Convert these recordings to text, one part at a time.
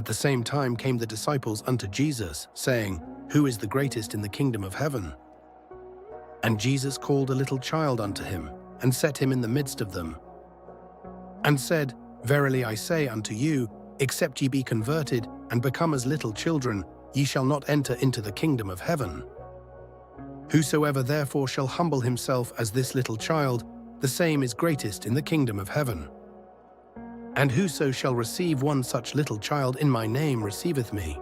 At the same time came the disciples unto Jesus, saying, Who is the greatest in the kingdom of heaven? And Jesus called a little child unto him, and set him in the midst of them, and said, Verily I say unto you, except ye be converted, and become as little children, ye shall not enter into the kingdom of heaven. Whosoever therefore shall humble himself as this little child, the same is greatest in the kingdom of heaven. And whoso shall receive one such little child in my name receiveth me.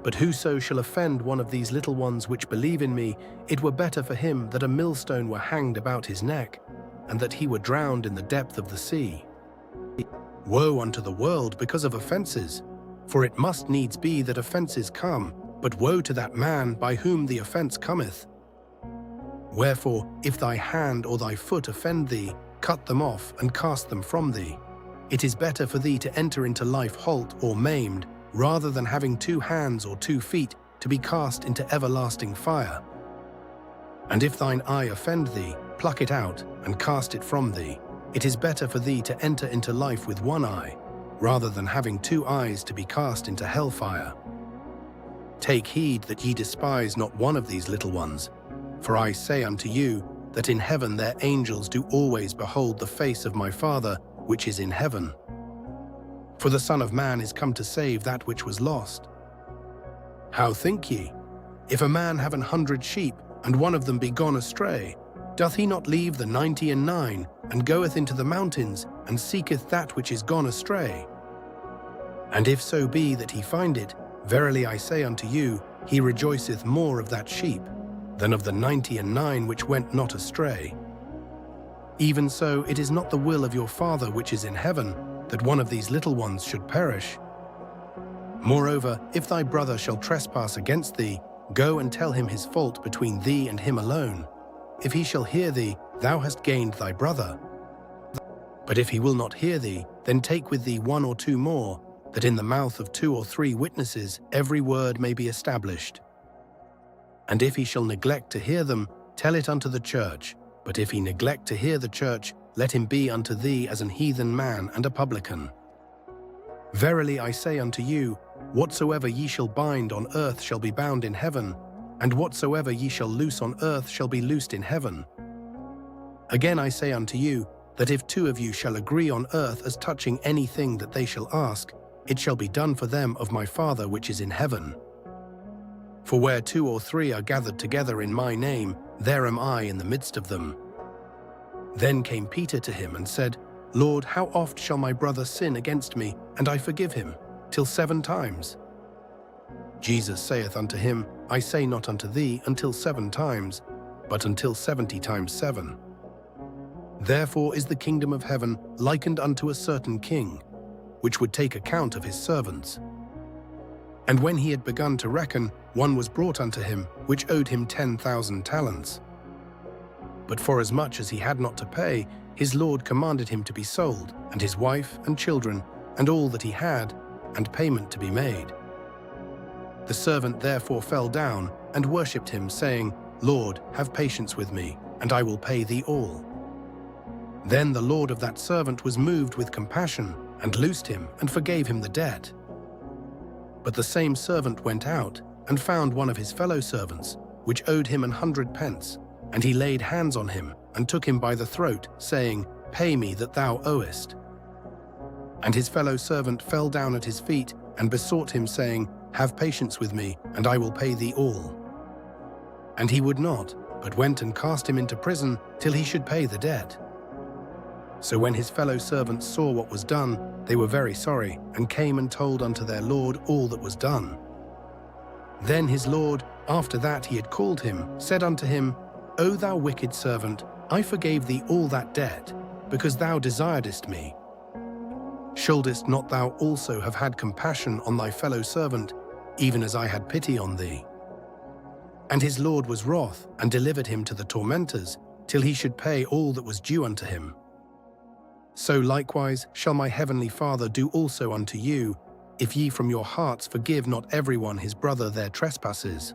But whoso shall offend one of these little ones which believe in me, it were better for him that a millstone were hanged about his neck, and that he were drowned in the depth of the sea. Woe unto the world because of offenses! For it must needs be that offenses come, but woe to that man by whom the offense cometh. Wherefore, if thy hand or thy foot offend thee, cut them off and cast them from thee. It is better for thee to enter into life halt or maimed, rather than having 2 hands or 2 feet to be cast into everlasting fire. And if thine eye offend thee, pluck it out and cast it from thee. It is better for thee to enter into life with 1 eye, rather than having 2 eyes to be cast into hellfire. Take heed that ye despise not one of these little ones, for I say unto you, that in heaven their angels do always behold the face of my Father which is in heaven. For the Son of Man is come to save that which was lost. How think ye? If a man have 100 sheep, and one of them be gone astray, doth he not leave the 99, and goeth into the mountains, and seeketh that which is gone astray? And if so be that he find it, verily I say unto you, he rejoiceth more of that sheep, than of the 99 which went not astray. Even so it is not the will of your Father which is in heaven, that one of these little ones should perish. Moreover, if thy brother shall trespass against thee, go and tell him his fault between thee and him alone. If he shall hear thee, thou hast gained thy brother. But if he will not hear thee, then take with thee 1 or 2 more, that in the mouth of 2 or 3 witnesses every word may be established. And if he shall neglect to hear them, tell it unto the church. But if he neglect to hear the church, let him be unto thee as an heathen man and a publican. Verily I say unto you, whatsoever ye shall bind on earth shall be bound in heaven, and whatsoever ye shall loose on earth shall be loosed in heaven. Again I say unto you, that if 2 of you shall agree on earth as touching anything that they shall ask, it shall be done for them of my Father which is in heaven. For where 2 or 3 are gathered together in my name, there am I in the midst of them. Then came Peter to him and said, Lord, how oft shall my brother sin against me, and I forgive him? Till 7 times? Jesus saith unto him, I say not unto thee until 7 times, but until 70 times 7. Therefore is the kingdom of heaven likened unto a certain king, which would take account of his servants. And when he had begun to reckon, one was brought unto him, which owed him 10,000 talents. But forasmuch as he had not to pay, his lord commanded him to be sold, and his wife and children, and all that he had, and payment to be made. The servant therefore fell down, and worshipped him, saying, Lord, have patience with me, and I will pay thee all. Then the lord of that servant was moved with compassion, and loosed him, and forgave him the debt. But the same servant went out, and found one of his fellow servants, which owed him 100 pence, and he laid hands on him, and took him by the throat, saying, Pay me that thou owest. And his fellow servant fell down at his feet, and besought him, saying, Have patience with me, and I will pay thee all. And he would not, but went and cast him into prison, till he should pay the debt. So when his fellow servants saw what was done, they were very sorry, and came and told unto their lord all that was done. Then his lord, after that he had called him, said unto him, O thou wicked servant, I forgave thee all that debt, because thou desiredst me. Shouldest not thou also have had compassion on thy fellow servant, even as I had pity on thee? And his lord was wroth, and delivered him to the tormentors, till he should pay all that was due unto him. So likewise shall my heavenly Father do also unto you, if ye from your hearts forgive not every one his brother their trespasses.